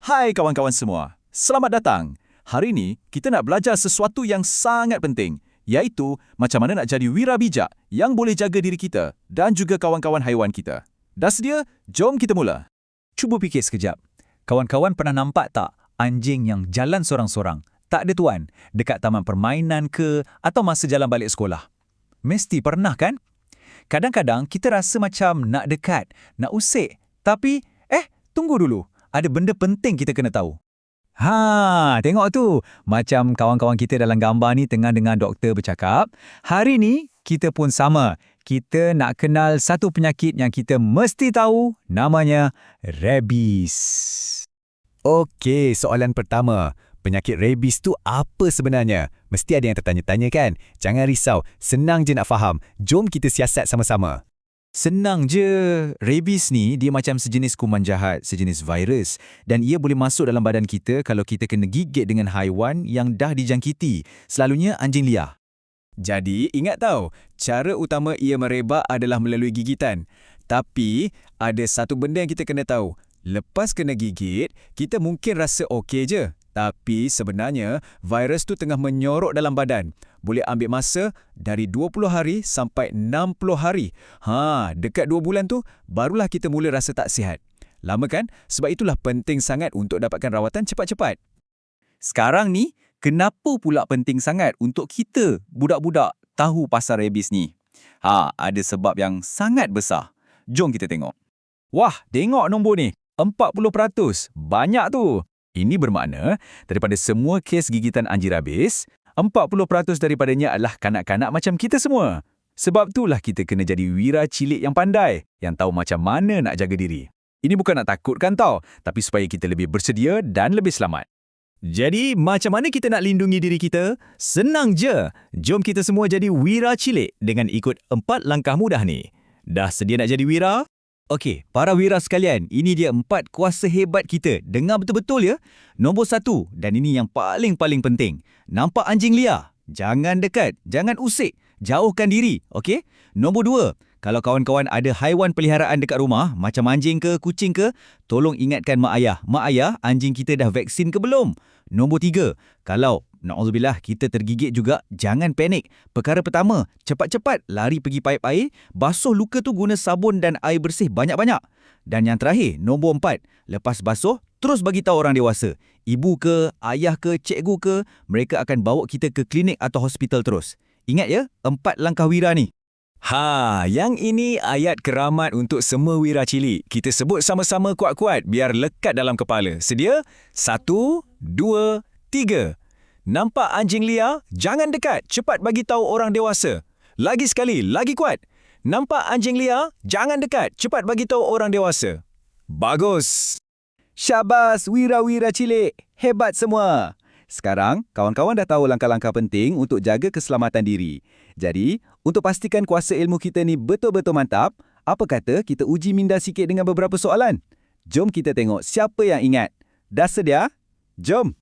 Hai kawan-kawan semua, selamat datang. Hari ini kita nak belajar sesuatu yang sangat penting, iaitu macam mana nak jadi wira bijak yang boleh jaga diri kita dan juga kawan-kawan haiwan kita. Dah sedia? Jom kita mula. Cuba fikir sekejap. Kawan-kawan pernah nampak tak anjing yang jalan sorang-sorang, tak ada tuan, dekat taman permainan ke atau masa jalan balik sekolah? Mesti pernah kan? Kadang-kadang kita rasa macam nak dekat, nak usik, tapi tunggu dulu. Ada benda penting kita kena tahu. Tengok tu. Macam kawan-kawan kita dalam gambar ni tengah dengar doktor bercakap. Hari ni, kita pun sama. Kita nak kenal satu penyakit yang kita mesti tahu, namanya rabies. Okey, soalan pertama. Penyakit rabies tu apa sebenarnya? Mesti ada yang tertanya-tanya kan? Jangan risau, senang je nak faham. Jom kita siasat sama-sama. Senang je. Rabies ni dia macam sejenis kuman jahat, sejenis virus. Dan ia boleh masuk dalam badan kita kalau kita kena gigit dengan haiwan yang dah dijangkiti. Selalunya anjing liar. Jadi, ingat tau, cara utama ia merebak adalah melalui gigitan. Tapi, ada satu benda yang kita kena tahu. Lepas kena gigit, kita mungkin rasa okey je. Tapi sebenarnya, virus tu tengah menyorok dalam badan. Boleh ambil masa dari 20 hari sampai 60 hari. Dekat 2 bulan tu, barulah kita mula rasa tak sihat. Lama kan? Sebab itulah penting sangat untuk dapatkan rawatan cepat-cepat. Sekarang ni, kenapa pula penting sangat untuk kita, budak-budak, tahu pasal rabies ni? Ada sebab yang sangat besar. Jom kita tengok. Wah, tengok nombor ni. 40%. Banyak tu. Ini bermakna, daripada semua kes gigitan anjing rabies, 40% daripadanya adalah kanak-kanak macam kita semua. Sebab itulah kita kena jadi wira cilik yang pandai, yang tahu macam mana nak jaga diri. Ini bukan nak takutkan tau, tapi supaya kita lebih bersedia dan lebih selamat. Jadi, macam mana kita nak lindungi diri kita? Senang je. Jom kita semua jadi wira cilik dengan ikut 4 langkah mudah ni. Dah sedia nak jadi wira? Okey, para wira sekalian, ini dia 4 kuasa hebat kita. Dengar betul-betul ya. Nombor 1, dan ini yang paling-paling penting. Nampak anjing liar? Jangan dekat, jangan usik. Jauhkan diri, okey? Nombor 2, kalau kawan-kawan ada haiwan peliharaan dekat rumah, macam anjing ke, kucing ke, tolong ingatkan mak ayah. Mak ayah, anjing kita dah vaksin ke belum? Nombor 3, kalau na'udzubillah kita tergigit juga, jangan panik. Perkara pertama, cepat-cepat lari pergi paip air, basuh luka tu guna sabun dan air bersih banyak-banyak. Dan yang terakhir, nombor 4, lepas basuh, terus bagi tahu orang dewasa. Ibu ke, ayah ke, cikgu ke, mereka akan bawa kita ke klinik atau hospital terus. Ingat ya, 4 langkah wira ni. Yang ini ayat keramat untuk semua wira cilik. Kita sebut sama-sama kuat-kuat biar lekat dalam kepala. Sedia? 1, 2, 3. Nampak anjing liar? Jangan dekat. Cepat bagi tahu orang dewasa. Lagi sekali, lagi kuat. Nampak anjing liar? Jangan dekat. Cepat bagi tahu orang dewasa. Bagus. Syabas, wira-wira cilik. Hebat semua. Sekarang, kawan-kawan dah tahu langkah-langkah penting untuk jaga keselamatan diri. Jadi, untuk pastikan kuasa ilmu kita ni betul-betul mantap, apa kata kita uji minda sikit dengan beberapa soalan? Jom kita tengok siapa yang ingat. Dah sedia? Jom!